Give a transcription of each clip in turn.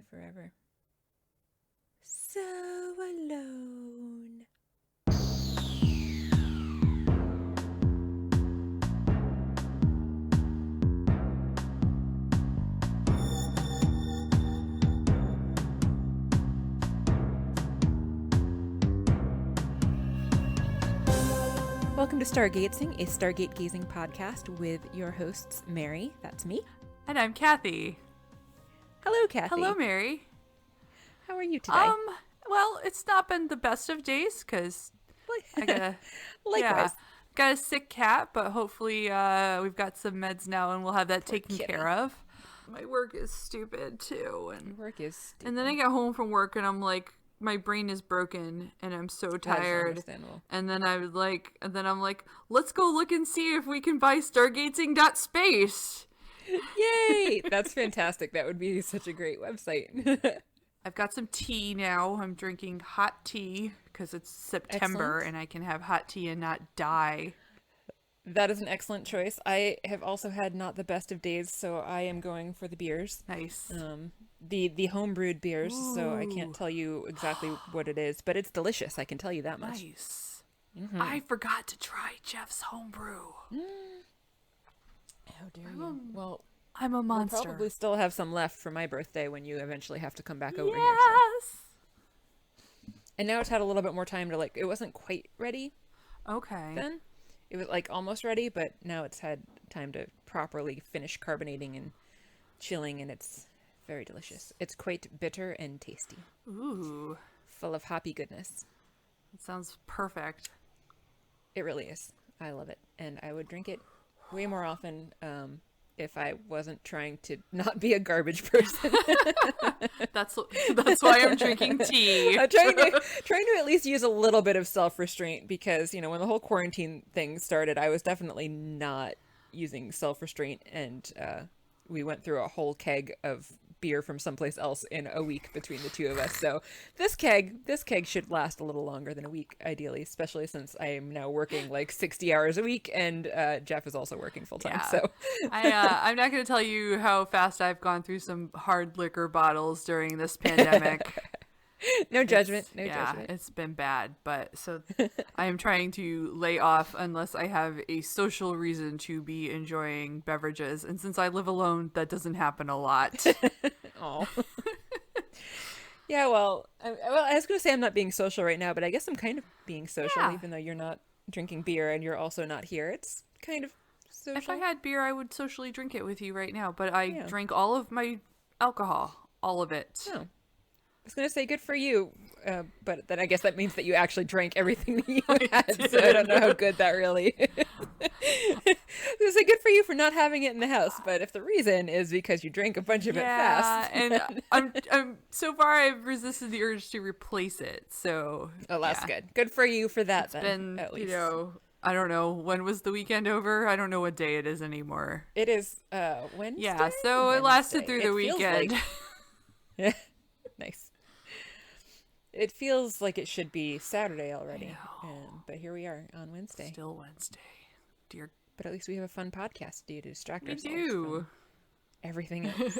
forever. So alone. Welcome to Stargatezing, a Stargate gazing podcast with your hosts, Mary, that's me. And I'm Kathy. Hello, Kathy. Hello, Mary. How are you today? Well, it's not been the best of days because I Likewise. got a sick cat, but hopefully we've got some meds now and we'll have that taken care of. My work is stupid too, and Work is stupid. And then I get home from work and I'm like, my brain is broken and I'm so tired. And then I'm like, let's go look and see if we can buy Stargatezing.space. Yay! That's fantastic. That would be such a great website. I've got some tea now. I'm drinking hot tea because it's September. Excellent. And I can have hot tea and not die. That is an excellent choice. I have also had not the best of days, so I am going for the beers. Nice. The homebrewed beers, so I can't Ooh. tell you exactly what it is, but it's delicious. I can tell you that much. Nice. Mm-hmm. I forgot to try Jeff's homebrew. How dare you? Well, I'm a monster. we'll probably still have some left for my birthday when you eventually have to come back over here. Yes. So. And now it's had a little bit more time to it wasn't quite ready Okay. then. It was almost ready, but now it's had time to properly finish carbonating and chilling, and it's very delicious. It's quite bitter and tasty. Ooh. Full of hoppy goodness. That sounds perfect. It really is. I love it. And I would drink it way more often if I wasn't trying to not be a garbage person. That's why I'm drinking tea. I'm trying to at least use a little bit of self-restraint because, when the whole quarantine thing started, I was definitely not using self-restraint, and we went through a whole keg of beer from someplace else in a week between the two of us. So this keg should last a little longer than a week, ideally, especially since I am now working 60 hours a week, and Jeff is also working full time. Yeah. So I'm not going to tell you how fast I've gone through some hard liquor bottles during this pandemic. No judgment. It's been bad, but so I am trying to lay off unless I have a social reason to be enjoying beverages. And since I live alone, that doesn't happen a lot. Oh. Yeah, well, I was going to say I'm not being social right now, but I guess I'm kind of being social, even though you're not drinking beer and you're also not here. It's kind of social. If I had beer, I would socially drink it with you right now, but I drank all of my alcohol, all of it. Oh. I was going to say good for you, but then I guess that means that you actually drank everything that you had, so I don't know how good that really is. I was going to say good for you for not having it in the house, but if the reason is because you drank a bunch of it fast. And I'm so far I've resisted the urge to replace it, so. Oh, that's good. Good for you for that, then, been, at least. I don't know, when was the weekend over? I don't know what day it is anymore. It is Wednesday? Yeah, so it lasted through the weekend. Yeah. Nice. It feels like it should be Saturday already, but here we are on Wednesday. Still Wednesday. Dear. But at least we have a fun podcast to do to distract We ourselves do. from everything else.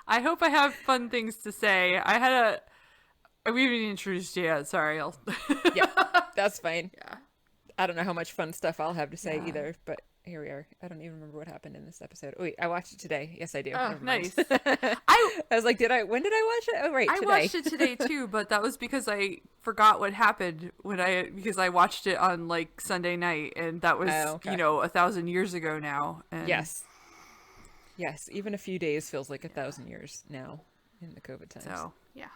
I hope I have fun things to say. We haven't introduced you yet. Sorry. Yeah, that's fine. Yeah. I don't know how much fun stuff I'll have to say either, but here we are. I don't even remember what happened in this episode. Oh, wait, I watched it today. Yes, I do. Oh, Never mind. nice. I was like, when did I watch it? Oh, right, I today. watched it today too, but that was because I forgot what happened because I watched it on Sunday night, and that was 1,000 years ago now. And Yes, even a few days feels like 1,000 years now in the COVID times.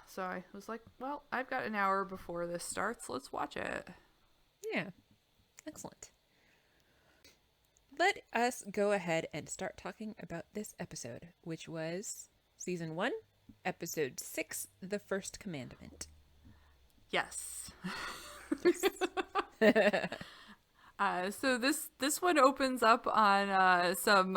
So I was like, well, I've got an hour before this starts. Let's watch it. Yeah, excellent. Let us go ahead and start talking about this episode, which was Season 1, Episode 6, The First Commandment. Yes. So this one opens up on some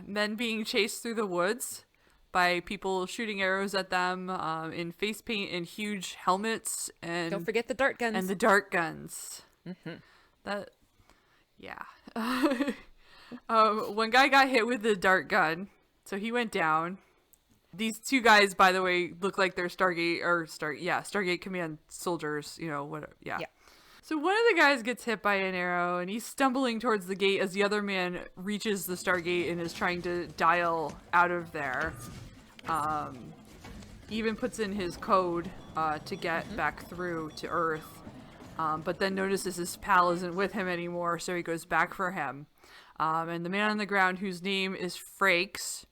men being chased through the woods by people shooting arrows at them in face paint and huge helmets. And don't forget the dart guns. And the dart guns. Mm-hmm. One guy got hit with the dart gun, so he went down. These two guys, by the way, look like they're Stargate Command soldiers, whatever. Yeah. So one of the guys gets hit by an arrow, and he's stumbling towards the gate as the other man reaches the Stargate and is trying to dial out of there. He even puts in his code to get back through to Earth, but then notices his pal isn't with him anymore, so he goes back for him. And the man on the ground, whose name is Frakes.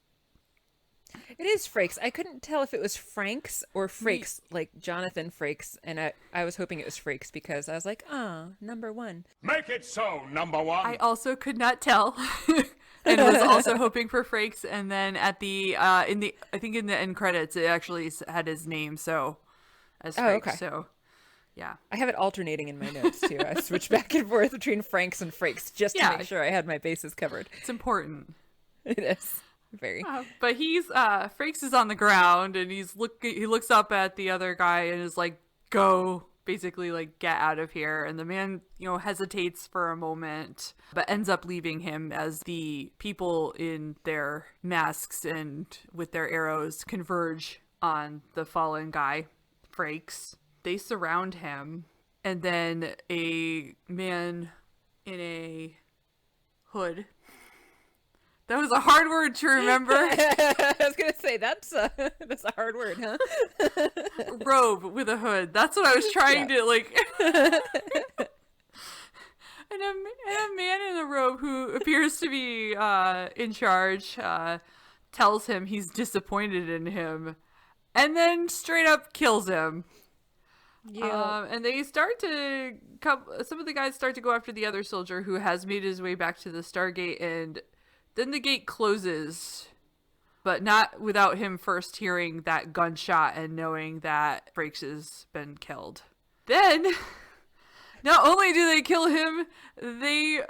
It is Frakes. I couldn't tell if it was Franks or Frakes, like Jonathan Frakes, and I was hoping it was Frakes because I was like, number one. Make it so, number one. I also could not tell, and was also hoping for Frakes. And then at the I think in the end credits, it actually had his name as Frakes. Oh, okay. So, yeah. I have it alternating in my notes too. I switch back and forth between Franks and Frakes just to make sure I had my bases covered. It's important. It is. Very. But he's Frakes is on the ground, and he looks up at the other guy and is like, go, basically like, get out of here. And the man, hesitates for a moment, but ends up leaving him as the people in their masks and with their arrows converge on the fallen guy, Frakes. They surround him, and then a man in a hood. That was a hard word to remember. I was going to say, that's a hard word, huh? Robe with a hood. That's what I was trying to, like... and a man in a robe who appears to be in charge tells him he's disappointed in him, and then straight up kills him. Yeah. And they some of the guys start to go after the other soldier who has made his way back to the Stargate, and then the gate closes, but not without him first hearing that gunshot and knowing that Frakes has been killed. Then, not only do they kill him, they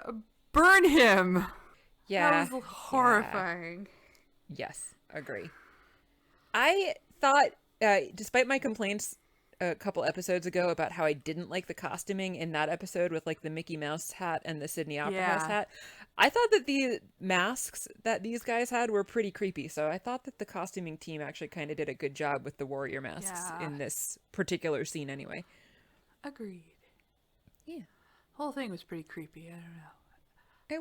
burn him. Yeah. That was horrifying. Yeah. Yes, agree. I thought, despite my complaints a couple episodes ago about how I didn't like the costuming in that episode with like the Mickey Mouse hat and the Sydney Opera House hat, I thought that the masks that these guys had were pretty creepy. So I thought that the costuming team actually kind of did a good job with the warrior masks in this particular scene anyway. Agreed. Yeah. Whole thing was pretty creepy. I don't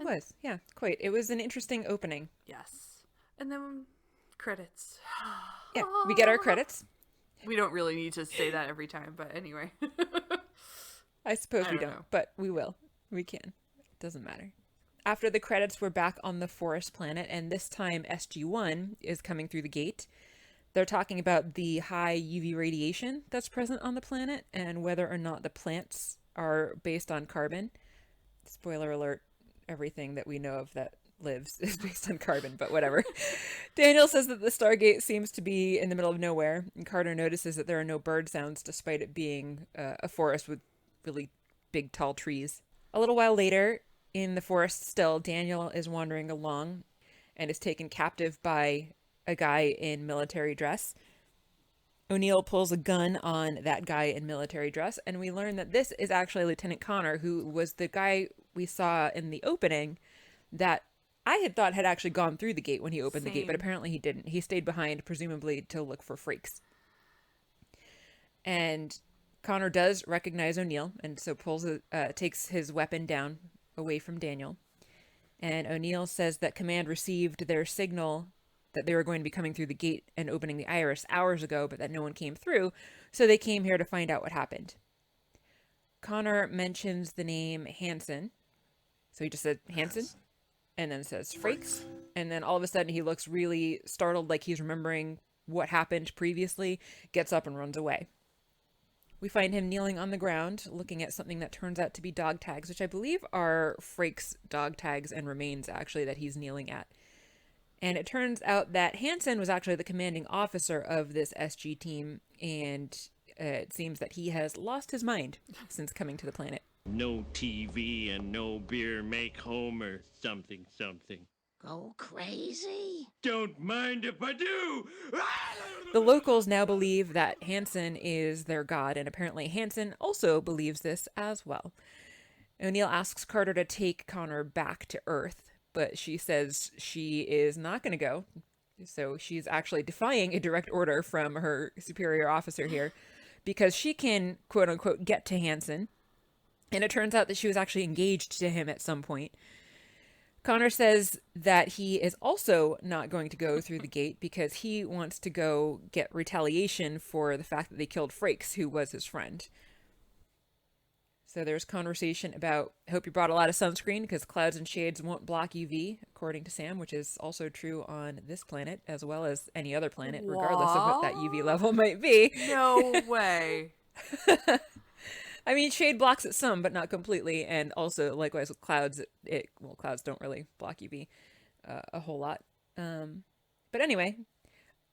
know. It was. Yeah, quite. It was an interesting opening. Yes. And then credits. Yeah, we get our credits. We don't really need to say that every time, but anyway. I suppose we don't, but we will. We can. It doesn't matter. After the credits, we're back on the forest planet, and this time SG-1 is coming through the gate. They're talking about the high UV radiation that's present on the planet and whether or not the plants are based on carbon. Spoiler alert, everything that we know of that lives is based on carbon, but whatever. Daniel says that the Stargate seems to be in the middle of nowhere, and Carter notices that there are no bird sounds despite it being a forest with really big tall trees. A little while later, in the forest still, Daniel is wandering along and is taken captive by a guy in military dress. O'Neill pulls a gun on that guy in military dress, and we learn that this is actually Lieutenant Connor, who was the guy we saw in the opening that I had thought had actually gone through the gate when he opened the gate, but apparently he didn't. He stayed behind, presumably to look for Frakes. And Connor does recognize O'Neill, and so takes his weapon down away from Daniel. And O'Neill says that Command received their signal that they were going to be coming through the gate and opening the iris hours ago, but that no one came through, so they came here to find out what happened. Connor mentions the name Hansen. So he just said Hansen, and then says Frakes, and then all of a sudden he looks really startled, like he's remembering what happened previously, gets up and runs away. We find him kneeling on the ground, looking at something that turns out to be dog tags, which I believe are Frakes' dog tags and remains, actually, that he's kneeling at. And it turns out that Hansen was actually the commanding officer of this SG team, and it seems that he has lost his mind since coming to the planet. No TV and no beer make Homer something something. Go crazy? Don't mind if I do! The locals now believe that Hansen is their god, and apparently Hansen also believes this as well. O'Neill asks Carter to take Connor back to Earth, but she says she is not going to go. So she's actually defying a direct order from her superior officer here because she can, quote unquote, get to Hansen. And it turns out that she was actually engaged to him at some point. Connor says that he is also not going to go through the gate because he wants to go get retaliation for the fact that they killed Frakes, who was his friend. So there's conversation about, I hope you brought a lot of sunscreen because clouds and shades won't block UV, according to Sam, which is also true on this planet as well as any other planet, regardless of what that UV level might be. No way. I mean, shade blocks it some, but not completely. And also, likewise with clouds, clouds don't really block UV a whole lot. But anyway,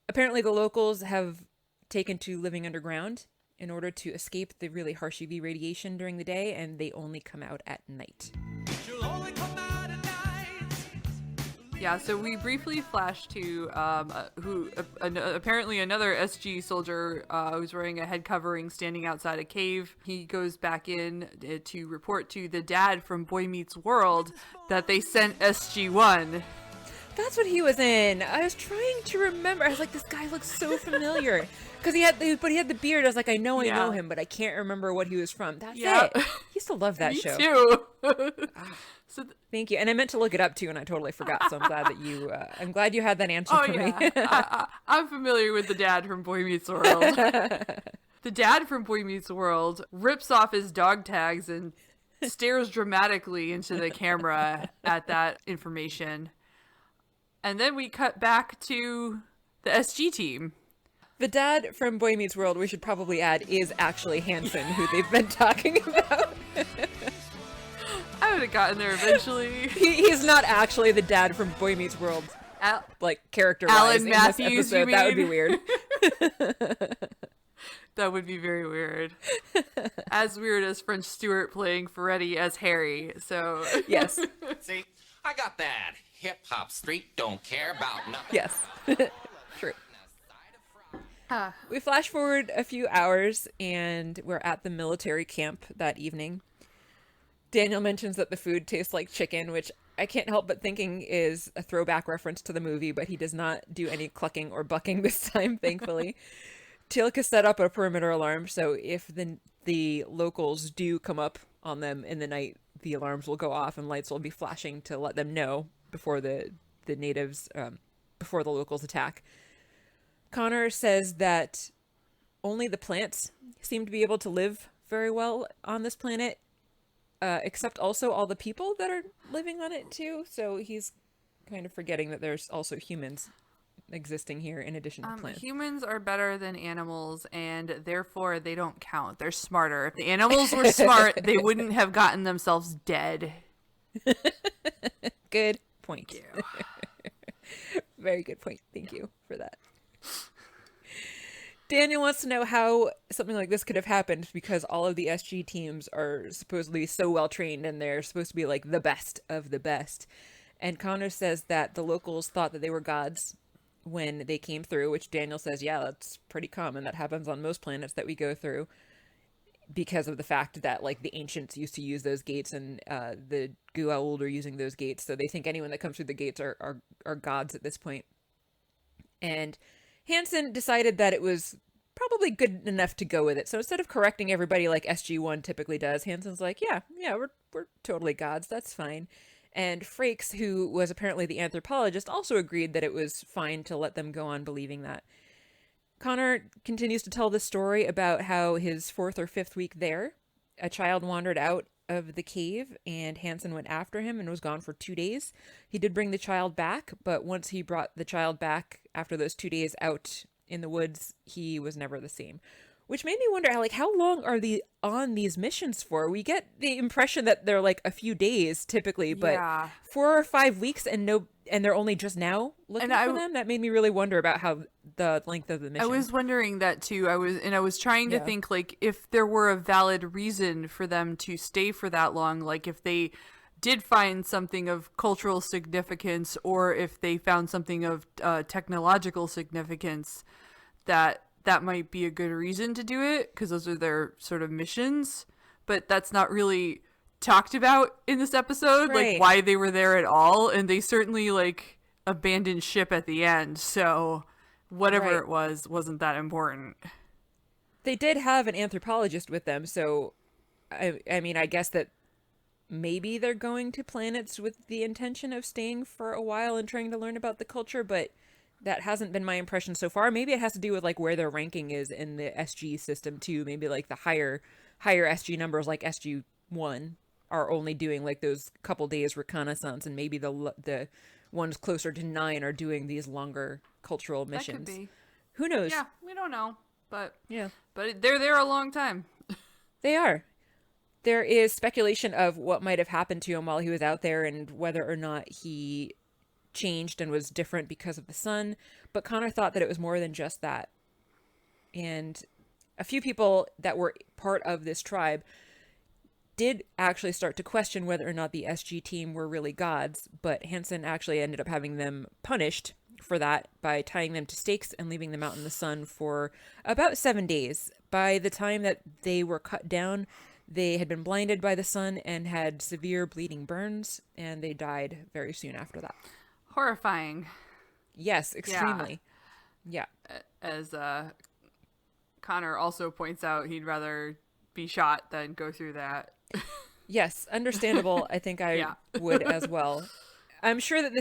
apparently the locals have taken to living underground in order to escape the really harsh UV radiation during the day, and they only come out at night. Yeah, so we briefly flash to apparently another SG soldier who's wearing a head covering standing outside a cave. He goes back in to report to the dad from Boy Meets World that they sent SG-1. That's what he was in. I was trying to remember. I was like, this guy looks so familiar. Because he had the beard. I was like, I know him, but I can't remember what he was from. That's it. I used to love that show. Me too. Thank you. And I meant to look it up too, and I totally forgot. So I'm glad that you. I'm glad you had that answer for me. I'm familiar with the dad from Boy Meets World. The dad from Boy Meets World rips off his dog tags and stares dramatically into the camera at that information. And then we cut back to the SG team. The dad from Boy Meets World, we should probably add, is actually Hansen, who they've been talking about. I would have gotten there eventually. He's not actually the dad from Boy Meets World, character-wise. Alan in Matthews, this episode. That would be weird. That would be very weird. As weird as French Stewart playing Ferretti as Harry. So yes. See, I got that. Hip-hop street don't care about nothing. Yes. True. We flash forward a few hours, and we're at the military camp that evening. Daniel mentions that the food tastes like chicken, which I can't help but thinking is a throwback reference to the movie, but he does not do any clucking or bucking this time, thankfully. Teal'c has set up a perimeter alarm, so if the locals do come up on them in the night, the alarms will go off and lights will be flashing to let them know before the natives, before the locals attack. Connor says that only the plants seem to be able to live very well on this planet, except also all the people that are living on it too. So he's kind of forgetting that there's also humans existing here in addition to plants. Humans are better than animals, and therefore they don't count. They're smarter. If the animals were smart, they wouldn't have gotten themselves dead. Good point. Very good point. Thank you for that. Daniel wants to know how something like this could have happened because all of the SG teams are supposedly so well trained and they're supposed to be like the best of the best. And Connor says that the locals thought that they were gods when they came through, which Daniel says, yeah, that's pretty common. That happens on most planets that we go through because of the fact that like the ancients used to use those gates and the Goa'uld are using those gates. So they think anyone that comes through the gates are gods at this point. And Hansen decided that it was probably good enough to go with it. So instead of correcting everybody like SG-1 typically does, Hansen's like, yeah, we're totally gods. That's fine. And Frakes, who was apparently the anthropologist, also agreed that it was fine to let them go on believing that. Connor continues to tell the story about how his 4th or 5th week there, a child wandered out of the cave and Hansen went after him and was gone for 2 days. He did bring the child back, but once he brought the child back after those 2 days out in the woods, he was never the same. Which made me wonder, how long are they on these missions for? We get the impression that they're like a few days typically, but 4 or 5 weeks and they're only just now looking for them. That made me really wonder about how the length of the mission. I was wondering that too. I was trying to think like if there were a valid reason for them to stay for that long, like if they did find something of cultural significance or if they found something of technological significance that might be a good reason to do it because those are their sort of missions, but that's not really talked about in this episode, right. Like why they were there at all. And they certainly like abandoned ship at the end, so whatever Right. it was wasn't that important. They did have an anthropologist with them, so I mean, I guess that maybe they're going to planets with the intention of staying for a while and trying to learn about the culture, but that hasn't been my impression so far. Maybe it has to do with like where their ranking is in the SG system too. Maybe like the higher SG numbers like SG-1 are only doing like those couple days reconnaissance, and maybe the ones closer to 9 are doing these longer cultural missions. That could be. Who knows? Yeah, we don't know, but Yeah. they're there a long time. They are. There is speculation of what might have happened to him while he was out there and whether or not he changed and was different because of the sun. But Connor thought that it was more than just that. And a few people that were part of this tribe did actually start to question whether or not the SG team were really gods. But Hansen actually ended up having them punished for that by tying them to stakes and leaving them out in the sun for about 7 days. By the time that they were cut down, they had been blinded by the sun and had severe bleeding burns, and they died very soon after that. Horrifying. Yes, extremely. Yeah. As Connor also points out, he'd rather be shot than go through that. Yes, understandable. I think I Yeah. would as well. I'm sure that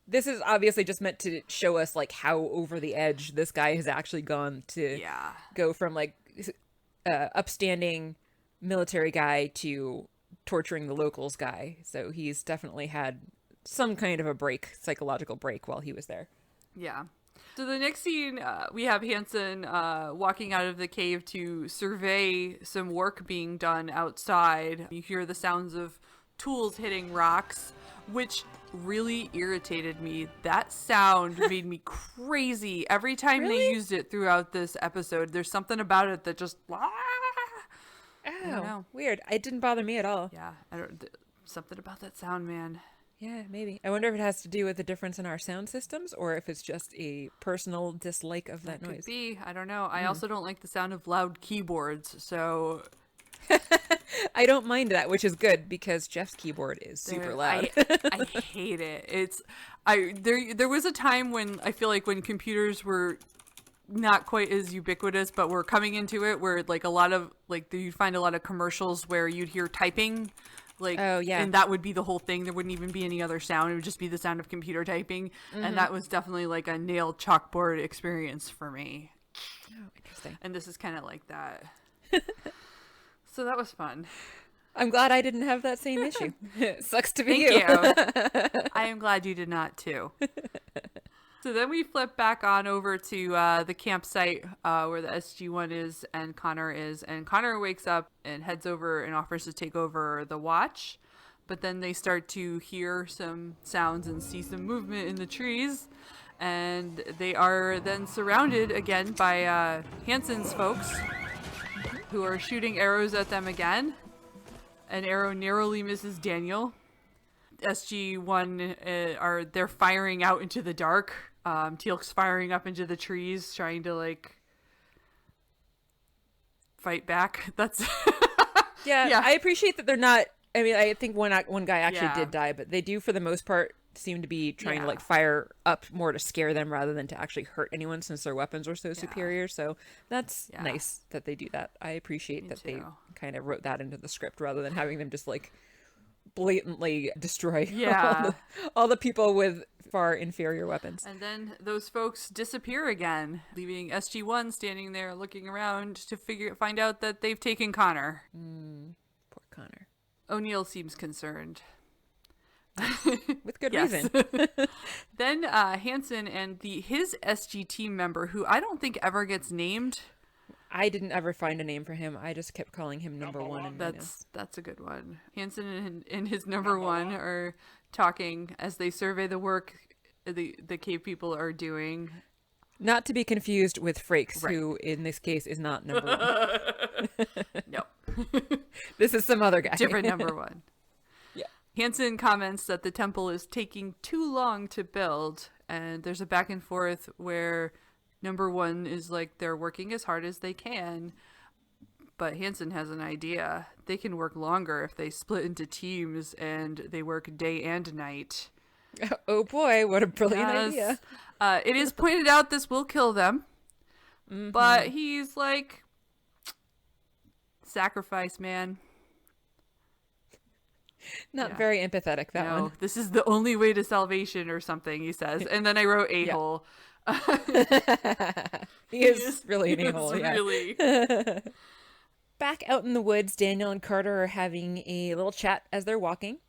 this is obviously just meant to show us like how over the edge this guy has actually gone to Yeah. go from like upstanding military guy to torturing the locals guy. So he's definitely had some kind of a break, psychological break while he was there. Yeah. So the next scene, we have Hansen walking out of the cave to survey some work being done outside. You hear the sounds of tools hitting rocks, which really irritated me. That sound made me crazy every time they Really? used it throughout this episode. There's something about it that just... Oh, know. weird. It didn't bother me at all. Yeah, something about that sound, man. Yeah, maybe. I wonder if it has to do with the difference in our sound systems or if it's just a personal dislike of that Could noise. be. I don't know. I also don't like the sound of loud keyboards, so I don't mind that, which is good because Jeff's keyboard is super loud. I hate it. There was a time when I feel like when computers were not quite as ubiquitous, but were coming into it, where like a lot of like you'd find a lot of commercials where you'd hear typing. Like, Oh, yeah. and that would be the whole thing. There wouldn't even be any other sound. It would just be the sound of computer typing. And that was definitely like a nailed chalkboard experience for me. Oh, interesting. And this is kind of like that. So that was fun. I'm glad I didn't have that same issue. Sucks to be Thank you. you. I am glad you did not too. So then we flip back on over to the campsite where the SG-1 is and Connor is. And Connor wakes up and heads over and offers to take over the watch. But then they start to hear some sounds and see some movement in the trees. And they are then surrounded again by Hansen's folks who are shooting arrows at them again. An arrow narrowly misses Daniel. SG-1 they're firing out into the dark. Teal'c's firing up into the trees, trying to like fight back. That's Yeah, I appreciate that they're not. I mean, I think one guy actually Yeah. did die, but they do for the most part seem to be trying to Yeah. like fire up more to scare them rather than to actually hurt anyone since their weapons are so superior. So that's Yeah. nice that they do that. I appreciate that they too. kind of wrote that into the script rather than having them just like blatantly destroy Yeah. all the people with far inferior weapons. And then those folks disappear again, leaving SG-1 standing there looking around to find out that they've taken Connor. Poor Connor. O'Neill seems concerned. With good Yes. reason. Then Hansen and his SG team member, who I don't think ever gets named. I didn't ever find a name for him. I just kept calling him number one. in my notes. That's a good one. Hansen and his number one are talking as they survey the work the cave people are doing. Not to be confused with Frakes, Right. who in this case is not number one. No. This is some other guy. Different number one. Yeah. Hansen comments that the temple is taking too long to build, and there's a back and forth where number one is like they're working as hard as they can, but Hansen has an idea. They can work longer if they split into teams and they work day and night. Oh boy, what a brilliant idea. It is pointed out this will kill them, but he's like, sacrifice, man. Not very empathetic, that No, one. this is the only way to salvation or something, he says. And then I wrote a-hole. He is really an a-hole, yeah. Really. Back out in the woods, Daniel and Carter are having a little chat as they're walking.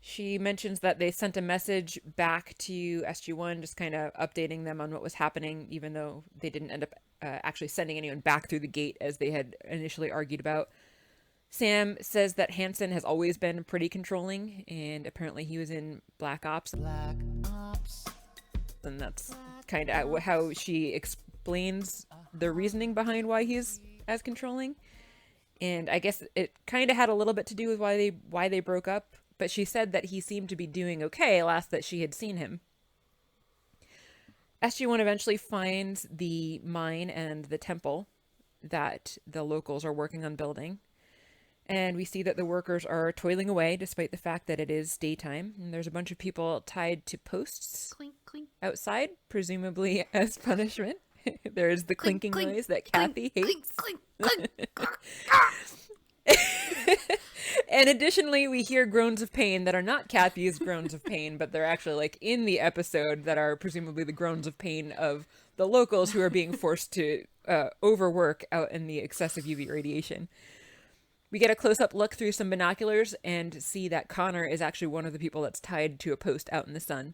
She mentions that they sent a message back to SG-1, just kind of updating them on what was happening, even though they didn't end up actually sending anyone back through the gate as they had initially argued about. Sam says that Hansen has always been pretty controlling, and apparently he was in Black Ops. And that's kind of how she explains the reasoning behind why he's as controlling. And I guess it kind of had a little bit to do with why they broke up, but she said that he seemed to be doing okay last that she had seen him. SG-1 eventually finds the mine and the temple that the locals are working on building. And we see that the workers are toiling away despite the fact that it is daytime. And there's a bunch of people tied to posts Clink, clink. outside, presumably as punishment. There is the clinking clink, noise that Kathy hates. Clink, clink, clink. And additionally, we hear groans of pain that are not Kathy's groans of pain, but they're actually like in the episode that are presumably the groans of pain of the locals who are being forced to overwork out in the excessive UV radiation. We get a close-up look through some binoculars and see that Connor is actually one of the people that's tied to a post out in the sun.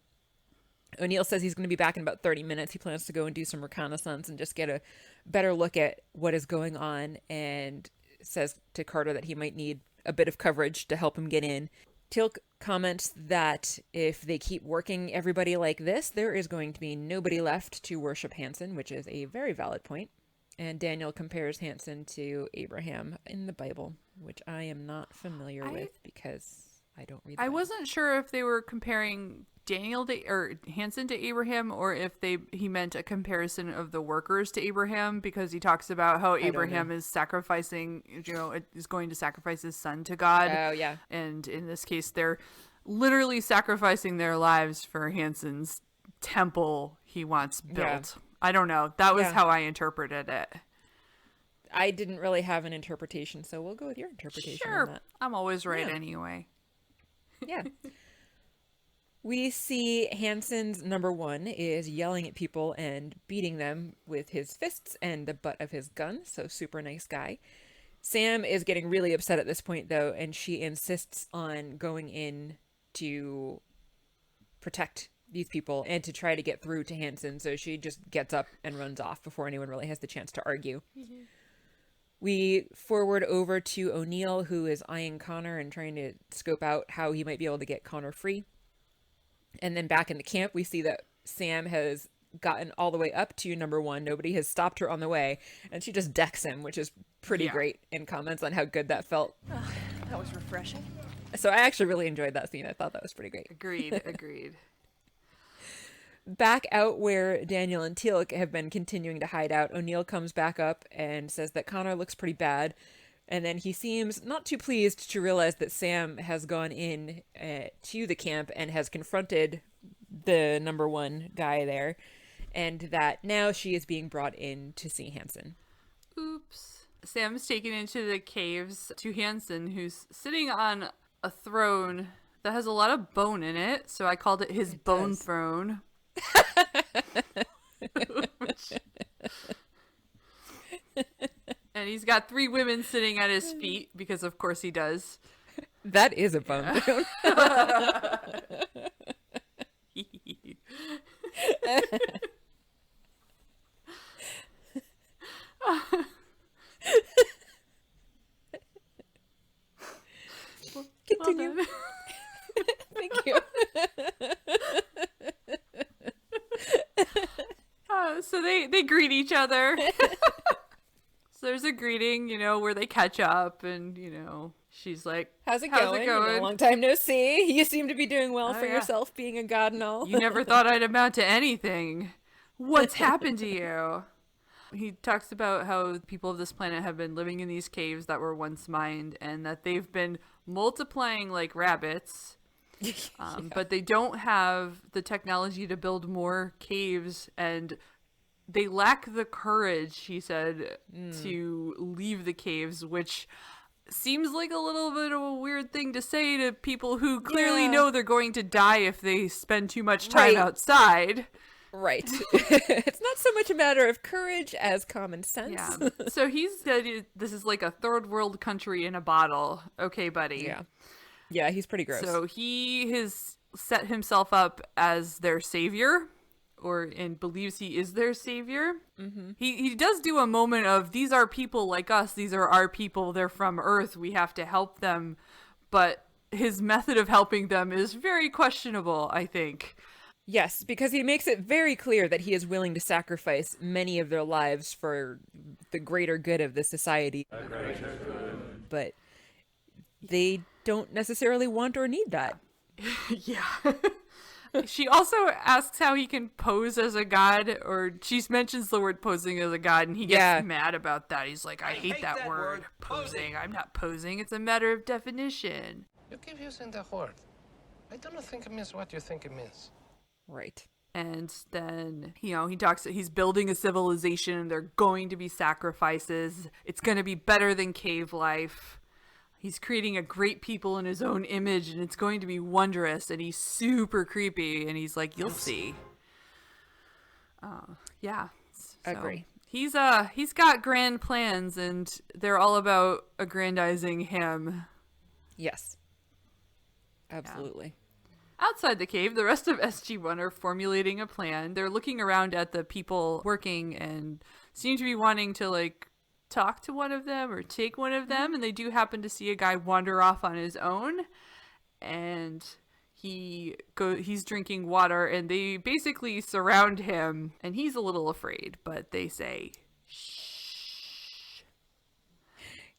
O'Neill says he's going to be back in about 30 minutes. He plans to go and do some reconnaissance and just get a better look at what is going on, and says to Carter that he might need a bit of coverage to help him get in. Teal'c comments that if they keep working everybody like this, there is going to be nobody left to worship Hansen, which is a very valid point. And Daniel compares Hansen to Abraham in the Bible, which I am not familiar with because I don't read the I Bible. wasn't sure if they were comparing Hansen to Abraham, or if he meant a comparison of the workers to Abraham, because he talks about how Abraham is sacrificing, is going to sacrifice his son to God. Oh, yeah. And in this case, they're literally sacrificing their lives for Hansen's temple he wants built. Yeah. I don't know. That was how I interpreted it. I didn't really have an interpretation, so we'll go with your interpretation on that. I'm always right anyway. Yeah. We see Hansen's number one is yelling at people and beating them with his fists and the butt of his gun, so super nice guy. Sam is getting really upset at this point, though, and she insists on going in to protect these people and to try to get through to Hansen, so she just gets up and runs off before anyone really has the chance to argue. Mm-hmm. We forward over to O'Neill, who is eyeing Connor and trying to scope out how he might be able to get Connor free. And then back in the camp, we see that Sam has gotten all the way up to number one. Nobody has stopped her on the way, and she just decks him, which is pretty great, and comments on how good that felt. That was refreshing. So I actually really enjoyed that scene. I thought that was pretty great. Agreed. Back out where Daniel and Teal'c have been continuing to hide out, O'Neill comes back up and says that Connor looks pretty bad. And then he seems not too pleased to realize that Sam has gone in to the camp and has confronted the number one guy there. And that now she is being brought in to see Hansen. Oops. Sam's taken into the caves to Hansen, who's sitting on a throne that has a lot of bone in it. So I called it his bone throne. And he's got 3 women sitting at his feet, because of course he does. That is a bone throne. Continue. Well Thank you. So they greet each other. So there's a greeting, where they catch up, and she's like, How's it going? A long time no see. You seem to be doing well for yourself, being a god and all. You never thought I'd amount to anything. What's happened to you? He talks about how people of this planet have been living in these caves that were once mined, and that they've been multiplying like rabbits. But they don't have the technology to build more caves, and they lack the courage, he said, to leave the caves, which seems like a little bit of a weird thing to say to people who clearly know they're going to die if they spend too much time outside. Right. It's not so much a matter of courage as common sense. Yeah. So he said this is like a third world country in a bottle. Okay, buddy. Yeah. Yeah, he's pretty gross. So he has set himself up as their savior, and believes he is their savior. Mm-hmm. He does do a moment of, these are people like us, these are our people, they're from Earth, we have to help them. But his method of helping them is very questionable, I think. Yes, because he makes it very clear that he is willing to sacrifice many of their lives for the greater good of the society. But they don't necessarily want or need that. Yeah. She also asks how he can pose as a god, or she mentions the word posing as a god, and he gets mad about that. He's like, I hate that word, posing. I'm not posing. It's a matter of definition. You keep using that word. I don't think it means what you think it means. Right. And then, he talks, he's building a civilization. There are going to be sacrifices. It's going to be better than cave life. He's creating a great people in his own image, and it's going to be wondrous, and he's super creepy, and he's like, you'll see. Yeah. So Agree. He's got grand plans, and they're all about aggrandizing him. Yes. Absolutely. Yeah. Outside the cave, the rest of SG-1 are formulating a plan. They're looking around at the people working and seem to be wanting to, talk to one of them or take one of them, and they do happen to see a guy wander off on his own, and he's drinking water, and they basically surround him, and he's a little afraid, but they say shh.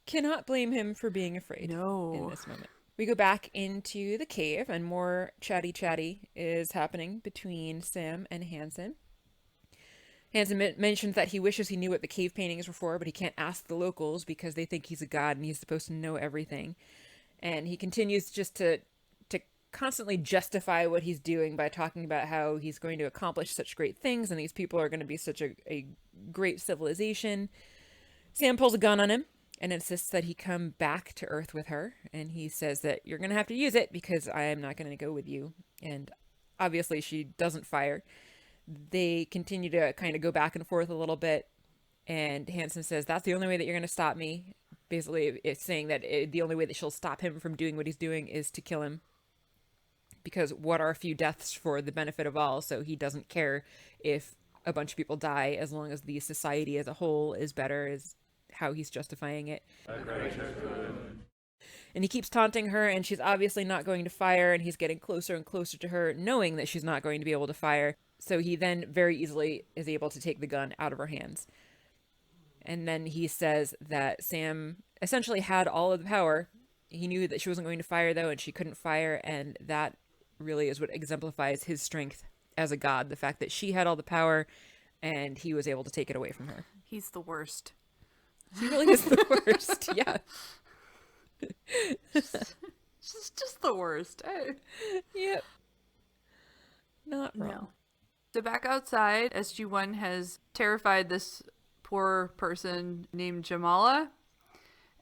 Cannot blame him for being afraid in this moment. We go back into the cave, and more chatty is happening between Sam and Hansen. Hansen mentions that he wishes he knew what the cave paintings were for, but he can't ask the locals because they think he's a god and he's supposed to know everything. And he continues just to constantly justify what he's doing by talking about how he's going to accomplish such great things and these people are going to be such a great civilization. Sam pulls a gun on him and insists that he come back to Earth with her. And he says that you're going to have to use it because I am not going to go with you. And obviously she doesn't fire. They continue to kind of go back and forth a little bit, and Hansen says, that's the only way that you're going to stop me. Basically, it's saying that the only way that she'll stop him from doing what he's doing is to kill him. Because what are a few deaths for the benefit of all? So he doesn't care if a bunch of people die as long as the society as a whole is better, is how he's justifying it. And he keeps taunting her, and she's obviously not going to fire, and he's getting closer and closer to her, knowing that she's not going to be able to fire. So he then very easily is able to take the gun out of her hands. And then he says that Sam essentially had all of the power. He knew that she wasn't going to fire, though, and she couldn't fire, and that really is what exemplifies his strength as a god, the fact that she had all the power, and he was able to take it away from her. He's the worst. He really is the worst, yeah. just the worst. Yep. Not wrong. No. So back outside, SG-1 has terrified this poor person named Jamala,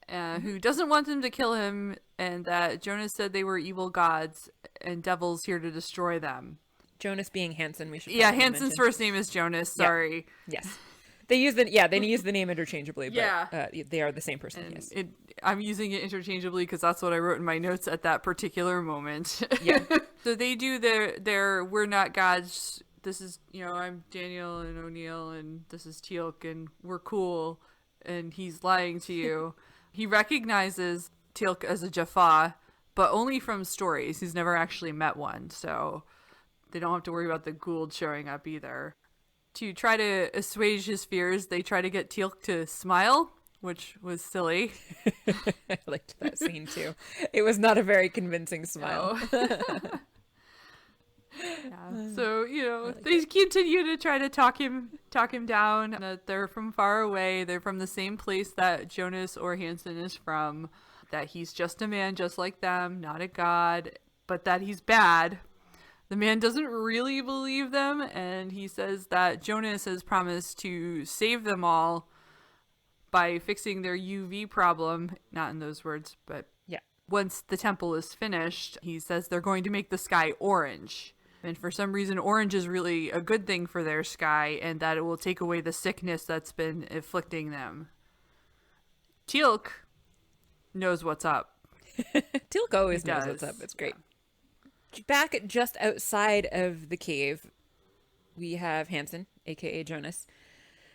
who doesn't want them to kill him, and that Jonas said they were evil gods and devils here to destroy them. Jonas being Hansen, we should Hansen's mention. first name is Jonas, sorry. Yeah. Yes. They use the name interchangeably, but they are the same person, and yes. I'm using it interchangeably because that's what I wrote in my notes at that particular moment. Yeah. So they do their we're not gods. This is, I'm Daniel and O'Neill, and this is Teal'c, and we're cool, and he's lying to you. He recognizes Teal'c as a Jaffa, but only from stories. He's never actually met one, so they don't have to worry about the Gould showing up either. To try to assuage his fears, they try to get Teal'c to smile, which was silly. I liked that scene, too. It was not a very convincing smile. No. Yeah. So, they continue to try to talk him down, that they're from far away, they're from the same place that Jonas or Hansen is from, that he's just a man just like them, not a god, but that he's bad. The man doesn't really believe them, and he says that Jonas has promised to save them all by fixing their UV problem. Not in those words, but Yeah. once the temple is finished, he says they're going to make the sky orange. And for some reason, orange is really a good thing for their sky, and that it will take away the sickness that's been afflicting them. Teal'c knows what's up. Teal'c always He knows does. what's up. It's great. Back just outside of the cave, we have Hansen, aka Jonas,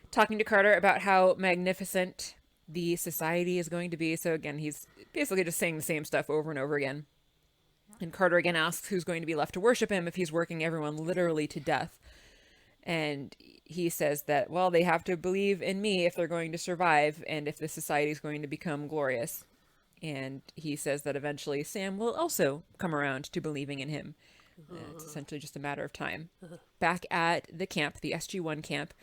talking to Carter about how magnificent the society is going to be. So again, he's basically just saying the same stuff over and over again. And Carter again asks who's going to be left to worship him if he's working everyone literally to death. And he says that, well, they have to believe in me if they're going to survive and if the society is going to become glorious. And he says that eventually Sam will also come around to believing in him. It's essentially just a matter of time. Back at the camp, the SG-1 camp,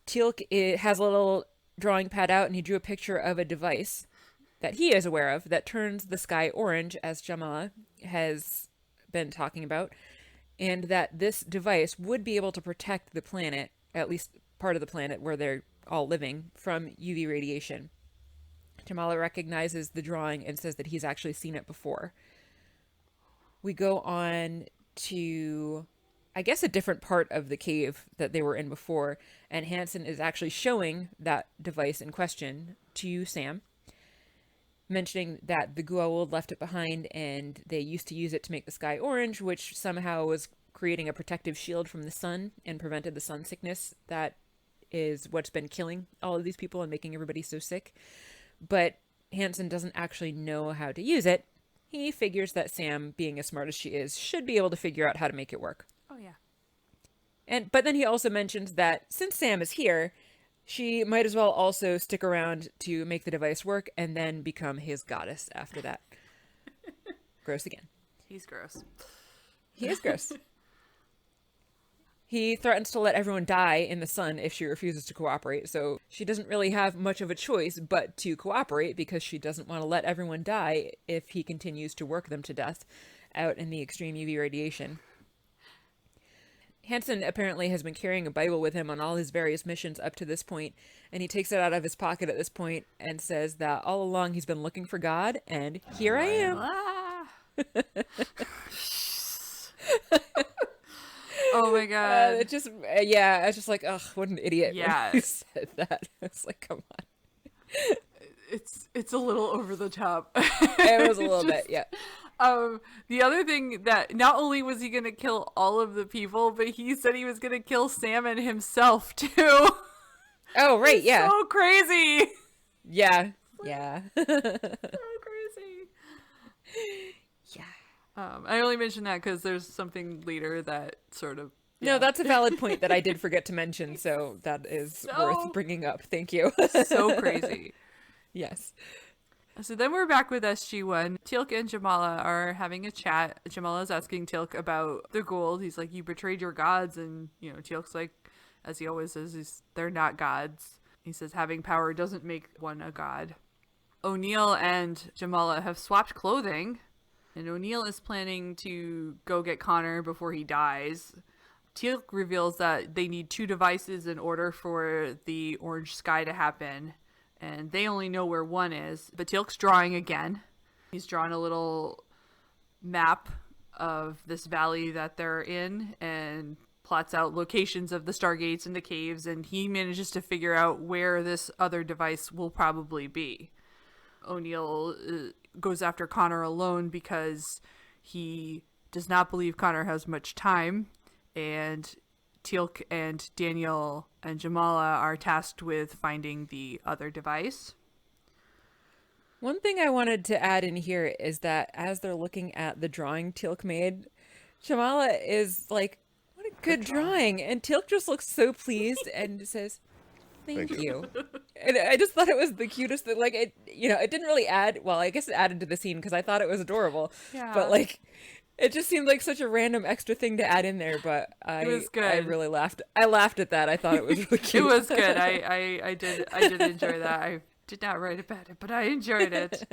Teal'c has a little drawing pad out, and he drew a picture of a device that he is aware of that turns the sky orange, as Jamala has been talking about, and that this device would be able to protect the planet, at least part of the planet where they're all living, from UV radiation. Jamala recognizes the drawing and says that he's actually seen it before. We go on to, I guess, a different part of the cave that they were in before, and Hansen is actually showing that device in question to Sam, mentioning that the Goa'uld left it behind and they used to use it to make the sky orange, which somehow was creating a protective shield from the sun and prevented the sun sickness that is what's been killing all of these people and making everybody so sick. But Hansen doesn't actually know how to use it. He figures that Sam, being as smart as she is, should be able to figure out how to make it work. Oh, yeah. But then he also mentions that since Sam is here, she might as well also stick around to make the device work and then become his goddess after that. Gross again. He's gross. He is gross. He threatens to let everyone die in the sun if she refuses to cooperate, so she doesn't really have much of a choice but to cooperate because she doesn't want to let everyone die if he continues to work them to death out in the extreme UV radiation. Hansen apparently has been carrying a Bible with him on all his various missions up to this point, and he takes it out of his pocket at this point and says that all along he's been looking for God, and here I am. Ah. Oh my god. It just, yeah, I was just like, ugh, what an idiot Yeah. when you said that. I was like, come on. It's a little over the top. It was a little bit, yeah. The other thing that not only was he gonna kill all of the people, but he said he was gonna kill Sam and himself too. Oh, right, yeah. So crazy. Yeah, yeah. So crazy. Yeah. I only mention that because there's something later that sort of. No, that's a valid point that I did forget to mention, so that is worth bringing up. Thank you. So crazy. Yes. So then we're back with SG-1. Teal'c and Jamala are having a chat. Jamala's asking Teal'c about the Goa'uld. He's like, you betrayed your gods. And, Teal'c's like, as he always says, they're not gods. He says having power doesn't make one a god. O'Neill and Jamala have swapped clothing. And O'Neill is planning to go get Connor before he dies. Teal'c reveals that they need 2 devices in order for the orange sky to happen. And they only know where one is. But Teal'c's drawing again. He's drawn a little map of this valley that they're in and plots out locations of the Stargates and the caves. And he manages to figure out where this other device will probably be. O'Neill goes after Connor alone because he does not believe Connor has much time. And Teal'c and Daniel and Jamala are tasked with finding the other device. One thing I wanted to add in here is that as they're looking at the drawing Teal'c made, Jamala is like, what a good drawing. And Teal'c just looks so pleased and says, thank you. And I just thought it was the cutest thing. Like, it didn't really add, well, I guess it added to the scene because I thought it was adorable. Yeah. But like, it just seemed like such a random extra thing to add in there, but It was good. I really laughed. I laughed at that. I thought it was really cute. It was good. I did enjoy that. I did not write about it, but I enjoyed it.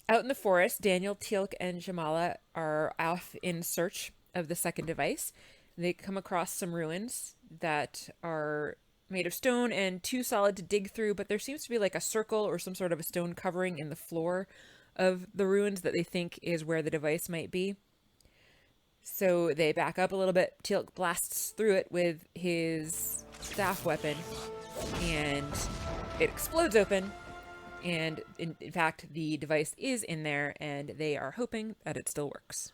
Out in the forest, Daniel, Teal'c, and Jamala are off in search of the second device. They come across some ruins that are made of stone and too solid to dig through, but there seems to be like a circle or some sort of a stone covering in the floor of the ruins that they think is where the device might be. So they back up a little bit. Teal'c blasts through it with his staff weapon, and it explodes open. And in fact, the device is in there, and they are hoping that it still works.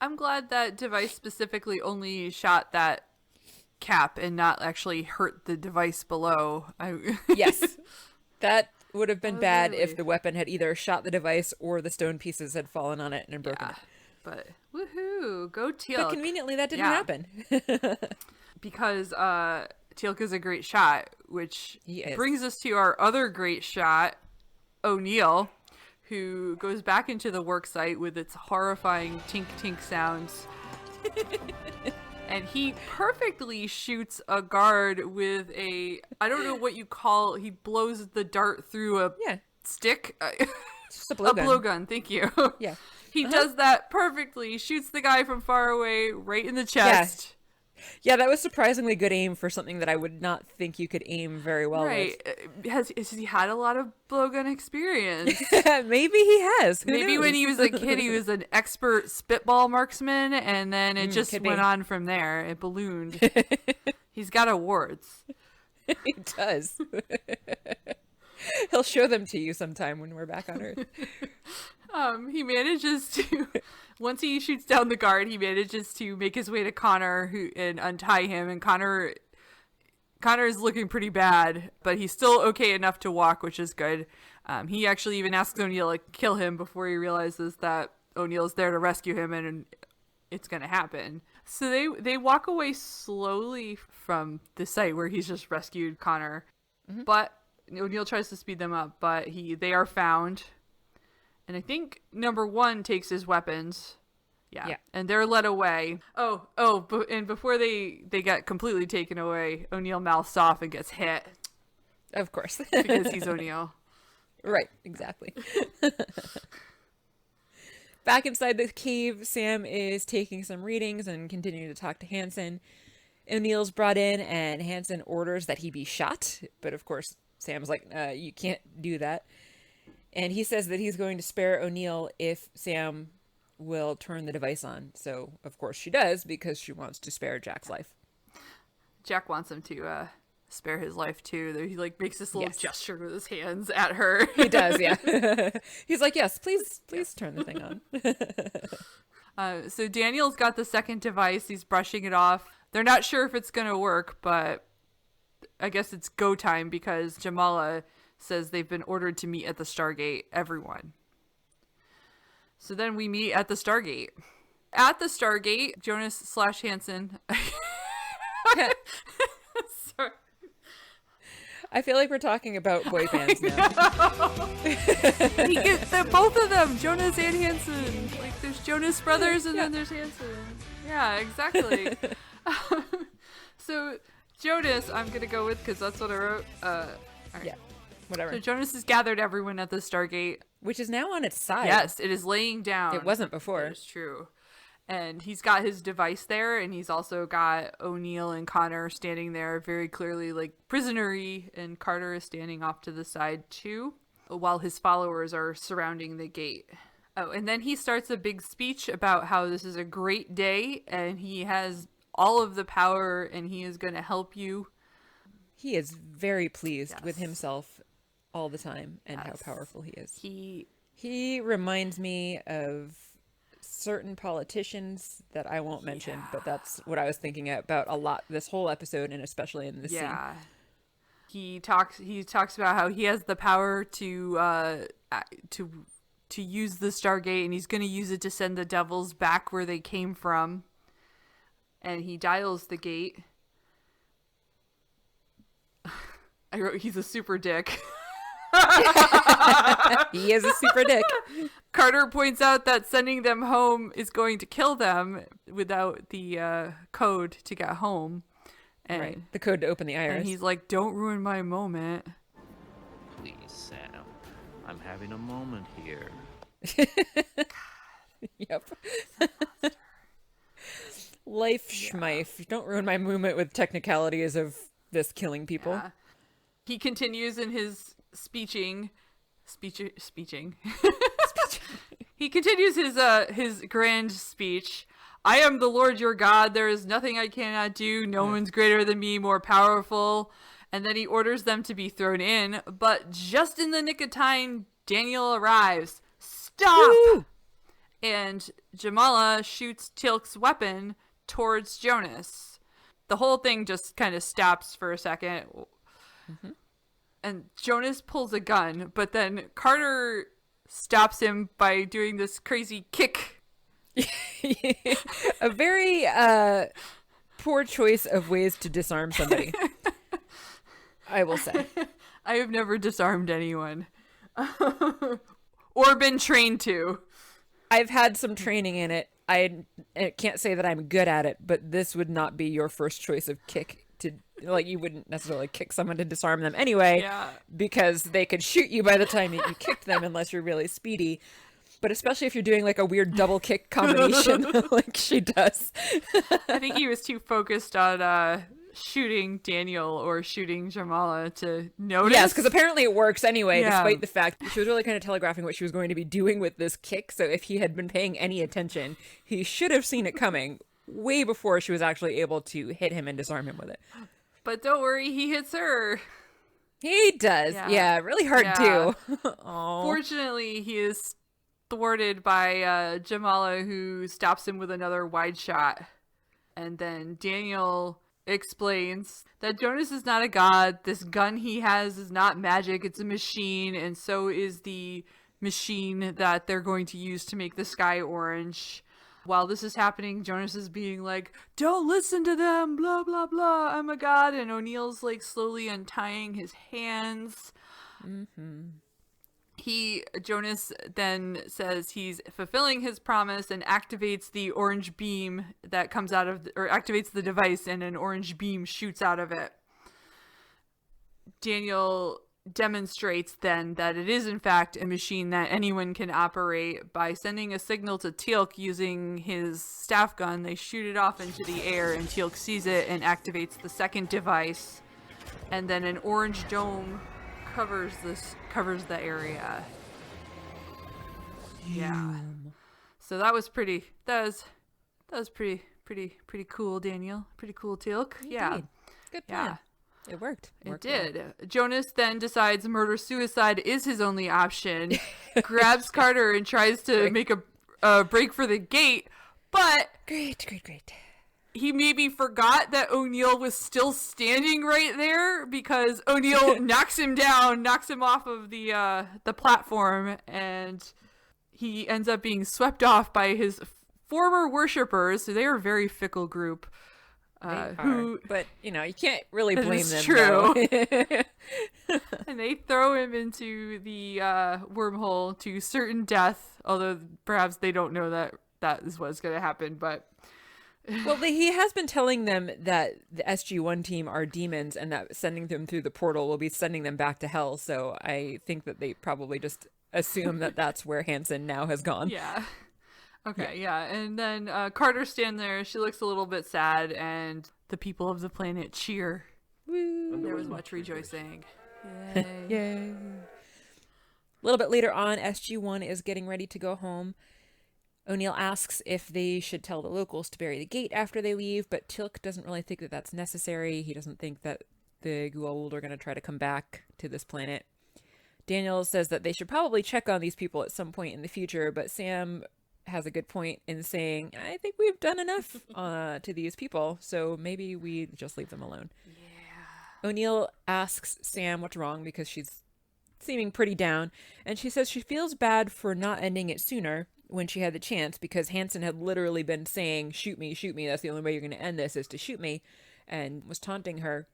I'm glad that device specifically only shot that cap and not actually hurt the device below. Yes. That would have been bad really... if the weapon had either shot the device or the stone pieces had fallen on it and broken it. But woohoo, go Teal'c. But conveniently, that didn't happen. Because Teal'c is a great shot, which brings us to our other great shot, O'Neill, who goes back into the work site with its horrifying tink-tink sounds. And he perfectly shoots a guard with I don't know what you call, he blows the dart through a stick. Just a blowgun. A blowgun, thank you. Yeah. He does that perfectly, shoots the guy from far away, right in the chest. Yeah, that was surprisingly good aim for something that I would not think you could aim very well with. Has he had a lot of blowgun experience? Maybe he has. Who Maybe knows? when he was a kid, he was an expert spitball marksman, and then it just went on from there. It ballooned. He's got awards. He does. He'll show them to you sometime when we're back on Earth. He manages to, once he shoots down the guard, he manages to make his way to Connor and untie him. And Connor is looking pretty bad, but he's still okay enough to walk, which is good. He actually even asks O'Neill to kill him before he realizes that O'Neill's there to rescue him, and it's going to happen. So they walk away slowly from the site where he's just rescued Connor. Mm-hmm. But O'Neill tries to speed them up, but they are found. And I think number one takes his weapons. Yeah. And they're led away. And before they get completely taken away, O'Neill mouths off and gets hit. Of course. Because he's O'Neill. Right, exactly. Back inside the cave, Sam is taking some readings and continuing to talk to Hansen. O'Neill's brought in, and Hansen orders that he be shot. But of course, Sam's like, you can't do that. And he says that he's going to spare O'Neill if Sam will turn the device on. So, of course, she does, because she wants to spare Jack's life. Jack wants him to spare his life, too. He makes this little gesture with his hands at her. He does, yeah. He's like, yes, please turn the thing on. So Daniel's got the second device. He's brushing it off. They're not sure if it's going to work, but I guess it's go time, because Jamala says they've been ordered to meet at the Stargate, everyone. So then we meet at the Stargate. At the Stargate, Jonas / Hansen. Sorry. I feel like we're talking about boy bands now. Both of them, Jonas and Hansen. Like, there's Jonas Brothers and then there's Hansen. Yeah, exactly. So Jonas, I'm going to go with, because that's what I wrote. All right. Yeah. Whatever. So Jonas has gathered everyone at the Stargate. Which is now on its side. Yes, it is laying down. It wasn't before. That is true. And he's got his device there, and he's also got O'Neill and Connor standing there very clearly like prisoner-y, and Carter is standing off to the side too, while his followers are surrounding the gate. Oh, and then he starts a big speech about how this is a great day, and he has all of the power, and he is going to help you. He is very pleased with himself all the time, and how powerful he is. He reminds me of certain politicians that I won't mention, but that's what I was thinking about a lot this whole episode, and especially in this scene. He talks about how he has the power to use the Stargate, and he's going to use it to send the devils back where they came from. And he dials the gate. I wrote, he's a super dick. He is a super dick. Carter points out that sending them home is going to kill them without the code to get home. And, right. The code to open the iris. And he's like, don't ruin my moment. Please, Sam. I'm having a moment here. Yep. Life schmife. Don't ruin my moment with technicalities of this killing people. Yeah. He continues in his speeching. He continues his grand speech. I am the Lord your God. There is nothing I cannot do. No one's greater than me, more powerful. And then he orders them to be thrown in. But just in the nick of time, Daniel arrives. Stop! Woo! And Jamala shoots Teal'c's weapon towards Jonas. The whole thing just kind of stops for a second. Mm-hmm. And Jonas pulls a gun, but then Carter stops him by doing this crazy kick. A very poor choice of ways to disarm somebody. I will say. I have never disarmed anyone. Or been trained to. I've had some training in it. I can't say that I'm good at it, but this would not be your first choice of kick. You wouldn't necessarily kick someone to disarm them anyway, because they could shoot you by the time you kicked them unless you're really speedy. But especially if you're doing like a weird double kick combination like she does. I think he was too focused on shooting Daniel or shooting Jamala to notice. Yes, because apparently it works anyway, despite the fact that she was really kind of telegraphing what she was going to be doing with this kick. So if he had been paying any attention, he should have seen it coming way before she was actually able to hit him and disarm him with it. But don't worry, he hits her. He does. Yeah, really hard too. Fortunately, he is thwarted by Jamala, who stops him with another wide shot. And then Daniel explains that Jonas is not a god. This gun he has is not magic. It's a machine, and so is the machine that they're going to use to make the sky orange. While this is happening, Jonas is being like, don't listen to them, blah, blah, blah, I'm a god. And O'Neill's like slowly untying his hands. Mm-hmm. Jonas then says he's fulfilling his promise and activates the orange beam that comes out of, or activates the device, and an orange beam shoots out of it. Daniel demonstrates then that it is in fact a machine that anyone can operate by sending a signal to Teal'c using his staff gun. They shoot it off into the air, and Teal'c sees it and activates the second device, and then an orange dome covers the area. Yeah. So that was pretty cool, Daniel. Pretty cool, Teal'c. Yeah. Good plan. Yeah. It worked. It did. Well. Jonas then decides murder-suicide is his only option, grabs Carter and tries to make a break for the gate, but... Great. He maybe forgot that O'Neill was still standing right there, because O'Neill knocks him down, knocks him off of the platform, and he ends up being swept off by his former worshippers. So they are a very fickle group. But you can't really blame them. True. And they throw him into the wormhole to certain death, although perhaps they don't know that is what's going to happen. But he has been telling them that the SG-1 team are demons, and that sending them through the portal will be sending them back to hell. So I think that they probably just assume that that's where Hansen now has gone. Yeah. Okay, yeah. And then Carter stands there. She looks a little bit sad, and the people of the planet cheer. Woo! There was much rejoicing. Yay. Yay. A little bit later on, SG-1 is getting ready to go home. O'Neill asks if they should tell the locals to bury the gate after they leave, but Teal'c doesn't really think that that's necessary. He doesn't think that the Goa'uld are going to try to come back to this planet. Daniel says that they should probably check on these people at some point in the future, but Sam has a good point in saying, I think we've done enough to these people, so maybe we just leave them alone. Yeah. O'Neill asks Sam what's wrong, because she's seeming pretty down, and she says she feels bad for not ending it sooner when she had the chance, because Hansen had literally been saying, shoot me, that's the only way you're going to end this is to shoot me, and was taunting her.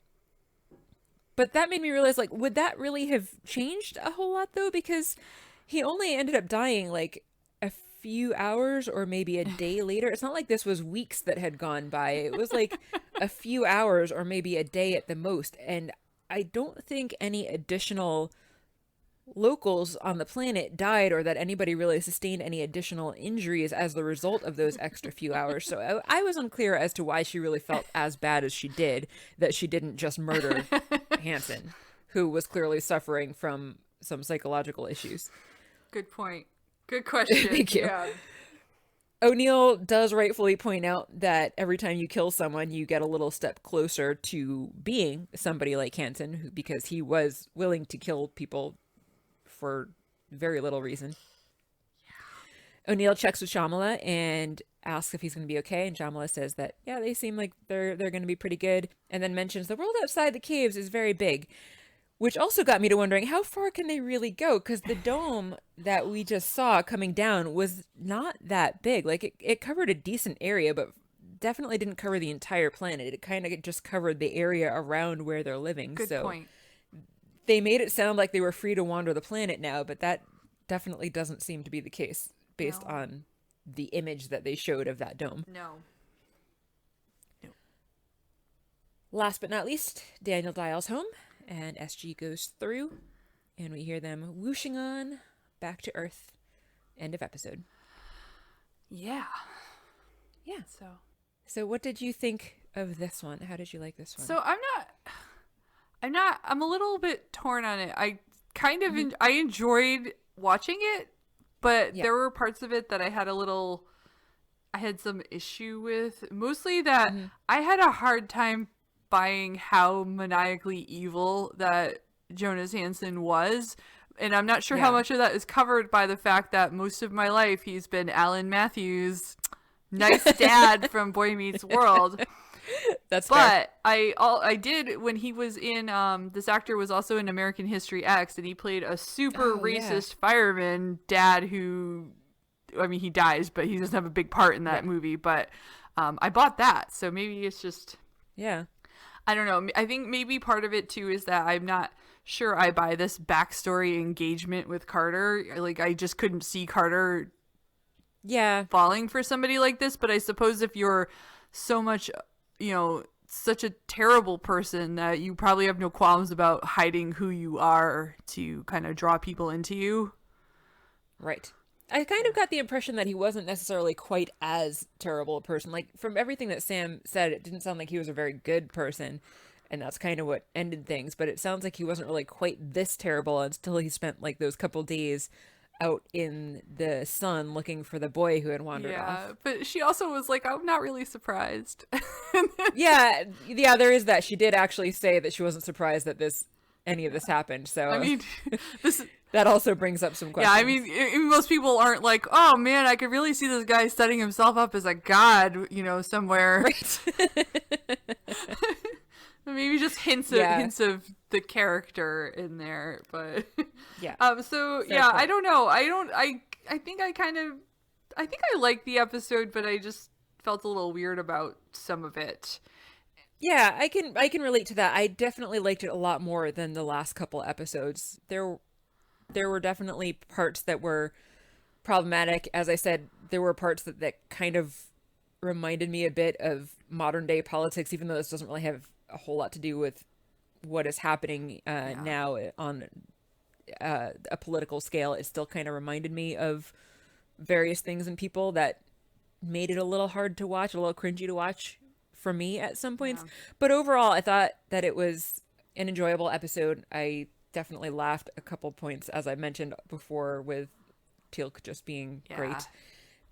But that made me realize, would that really have changed a whole lot, though? Because he only ended up dying, a few hours or maybe a day later. It's not like this was weeks that had gone by. It was a few hours or maybe a day at the most. And I don't think any additional locals on the planet died or that anybody really sustained any additional injuries as the result of those extra few hours. So I was unclear as to why she really felt as bad as she did, that she didn't just murder Hansen, who was clearly suffering from some psychological issues. Good point. Good question. Thank you. Yeah. O'Neill does rightfully point out that every time you kill someone, you get a little step closer to being somebody like Hansen, because he was willing to kill people for very little reason. Yeah. O'Neill checks with Shyamala and asks if he's going to be okay, and Shyamala says that, yeah, they seem like they're going to be pretty good, and then mentions the world outside the caves is very big. Which also got me to wondering, how far can they really go? Because the dome that we just saw coming down was not that big. Like, it covered a decent area, but definitely didn't cover the entire planet. It kind of just covered the area around where they're living. Good point. They made it sound like they were free to wander the planet now, but that definitely doesn't seem to be the case based on the image that they showed of that dome. No. Last but not least, Daniel dials home. And SG goes through, and we hear them whooshing on back to Earth. End of episode. Yeah. Yeah. So what did you think of this one? How did you like this one? So I'm a little bit torn on it. I kind of, I enjoyed watching it, but there were parts of it that I had some issue with. Mostly that I had a hard time buying how maniacally evil that Jonas Hansen was, and I'm not sure how much of that is covered by the fact that most of my life he's been Alan Matthews' nice dad from Boy Meets World. That's fair. But I did when he was in this actor was also in American History X, and he played a super racist fireman dad who, I mean, he dies, but he doesn't have a big part in that movie. But I bought that, so maybe it's just I don't know. I think maybe part of it too is that I'm not sure I buy this backstory engagement with Carter. Like, I just couldn't see Carter falling for somebody like this. But I suppose if you're so much, such a terrible person that you probably have no qualms about hiding who you are to kind of draw people into you. Right. I kind of got the impression that he wasn't necessarily quite as terrible a person. Like, from everything that Sam said, it didn't sound like he was a very good person, and that's kind of what ended things. But it sounds like he wasn't really quite this terrible until he spent, like, those couple days out in the sun looking for the boy who had wandered off. But she also was like, I'm not really surprised. yeah, there is that. She did actually say that she wasn't surprised that any of this happened. So I mean, that also brings up some questions. Yeah, I mean, most people aren't like, oh man, I could really see this guy setting himself up as a god, somewhere. Right. Maybe just hints of the character in there, but I don't know. I think I liked the episode, but I just felt a little weird about some of it. Yeah, I can relate to that. I definitely liked it a lot more than the last couple episodes. There were definitely parts that were problematic. As I said, there were parts that kind of reminded me a bit of modern day politics, even though this doesn't really have a whole lot to do with what is happening now on a political scale. It still kind of reminded me of various things and people that made it a little hard to watch, a little cringy to watch for me at some points. But overall, I thought that it was an enjoyable episode. I definitely laughed a couple points, as I mentioned before, with Teal'c just being great.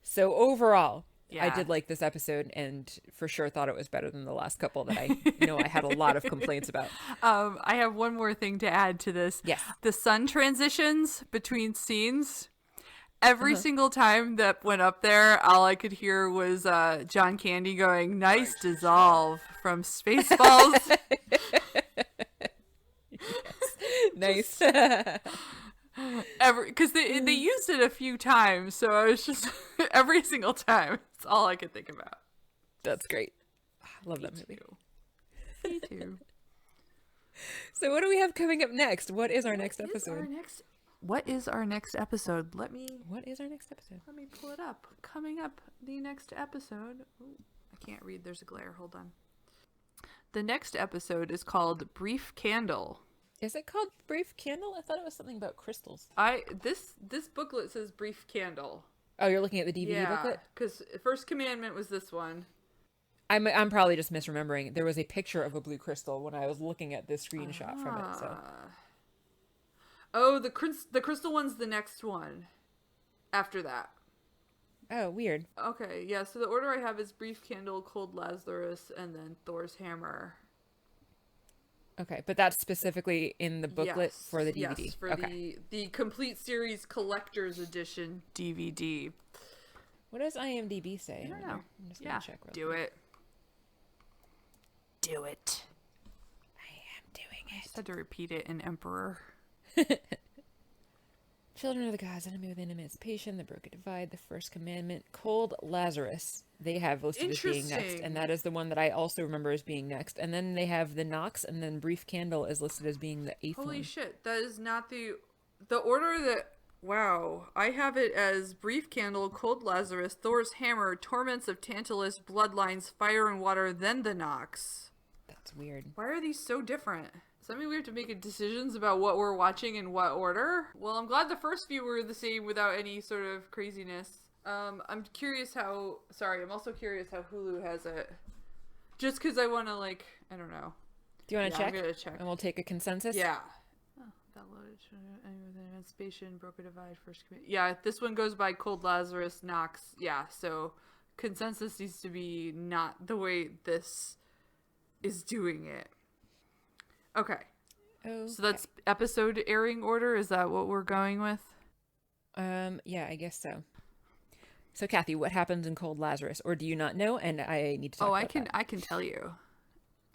So overall, I did like this episode, and for sure thought it was better than the last couple that I had a lot of complaints about. I have one more thing to add to this. Yes. The sun transitions between scenes. Every single time that went up there, all I could hear was John Candy going, "Nice dissolve" from Spaceballs. Nice. Because they used it a few times, so I was just every single time. It's all I could think about. That's great. I love that movie. Me too. So what do we have coming up next? What is our next episode? What is our next episode? What is our next episode? Let me pull it up. Coming up, the next episode. Ooh, I can't read. There's a glare. Hold on. The next episode is called Brief Candle. Is it called Brief Candle? I thought it was something about crystals. This booklet says Brief Candle. Oh, you're looking at the DVD booklet? Because First Commandment was this one. I'm probably just misremembering. There was a picture of a blue crystal when I was looking at this screenshot from it. So. Oh, the crystal one's the next one. After that. Oh, weird. Okay, yeah. So the order I have is Brief Candle, Cold Lazarus, and then Thor's Hammer. Okay, but that's specifically in the booklet for the DVD. Yes, for the complete series collector's edition DVD. What does IMDb say? I don't know. I'm just gonna check real quick. Do it. I am doing I it. just had to repeat it in Emperor. Children of the gods, enemy within emancipation, the broken divide, the First Commandment, Cold Lazarus. They have listed as being next, and that is the one that I also remember as being next. And then they have the Nox, and then Brief Candle is listed as being the 8th one. Holy shit, that is not the order that... Wow, I have it as Brief Candle, Cold Lazarus, Thor's Hammer, Torments of Tantalus, Bloodlines, Fire and Water, then the Nox. That's weird. Why are these so different? Does that mean we have to make decisions about what we're watching in what order? Well, I'm glad the first few were the same without any sort of craziness. I'm curious how... Sorry, I'm also curious how Hulu has it. Just because I want to, like... I don't know. Do you want to check? I'm going to check. And we'll take a consensus? Yeah. Downloaded with Emancipation, Broken Divide, First Commandment. Yeah, this one goes by Cold Lazarus, Nox. Yeah, so consensus needs to be not the way this is doing it. Okay. So that's episode airing order? Is that what we're going with? Yeah, I guess so. So, Kathy, what happens in Cold Lazarus? Or do you not know? And I need to talk about that. I can tell you.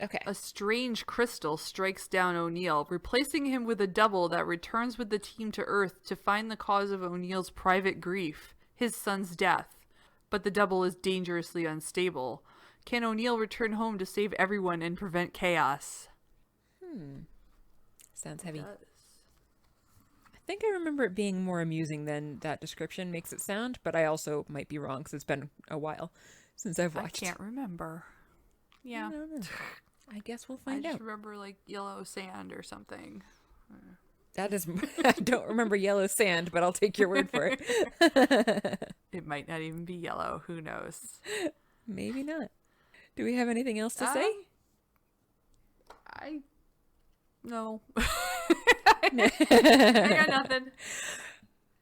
Okay. A strange crystal strikes down O'Neill, replacing him with a double that returns with the team to Earth to find the cause of O'Neill's private grief, his son's death. But the double is dangerously unstable. Can O'Neill return home to save everyone and prevent chaos? Sounds heavy. I think I remember it being more amusing than that description makes it sound, but I also might be wrong because it's been a while since I've watched. I can't remember. Yeah. I don't know. I guess we'll find out. I just remember like yellow sand or something. That is, I don't remember yellow sand, but I'll take your word for it. It might not even be yellow. Who knows? Maybe not. Do we have anything else to say? No. I got nothing.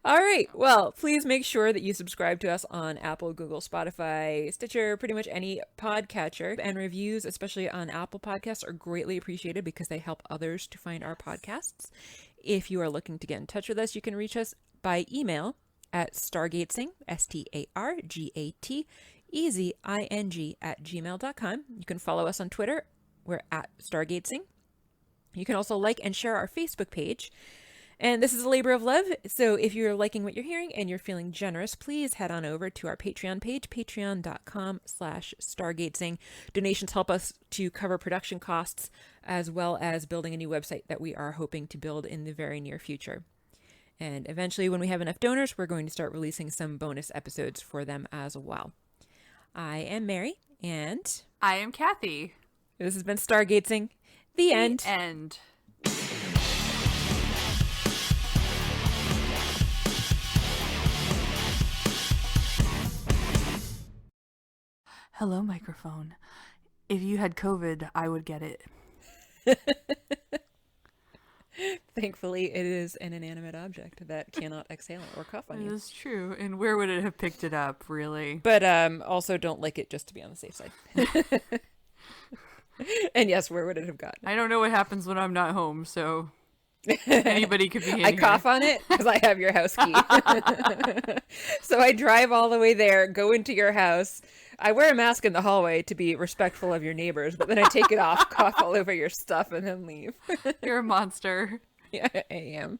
All right. Well, please make sure that you subscribe to us on Apple, Google, Spotify, Stitcher, pretty much any podcatcher. And reviews, especially on Apple Podcasts, are greatly appreciated because they help others to find our podcasts. If you are looking to get in touch with us, you can reach us by email at stargatezing, StargateEzing @gmail.com. You can follow us on Twitter. We're at Stargatezing. You can also like and share our Facebook page. And this is a labor of love, so if you're liking what you're hearing and you're feeling generous, please head on over to our Patreon page, patreon.com/stargatezing. Donations help us to cover production costs, as well as building a new website that we are hoping to build in the very near future. And eventually, when we have enough donors, we're going to start releasing some bonus episodes for them as well. I am Mary, and I am Kathy. This has been Stargatezing. The end. End. Hello, microphone. If you had COVID, I would get it. Thankfully, it is an inanimate object that cannot exhale or cough on you. That is true. And where would it have picked it up, really? But also don't lick it just to be on the safe side. And yes, where would it have gotten? I don't know what happens when I'm not home, so anybody could be in I here. cough on it because I have your house key. So I drive all the way there, go into your house. I wear a mask in the hallway to be respectful of your neighbors, but then I take it off, cough all over your stuff, and then leave. You're a monster. Yeah, I am.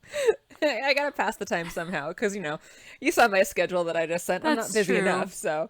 I gotta pass the time somehow because, you know, you saw my schedule that I just sent. I'm not busy enough, so.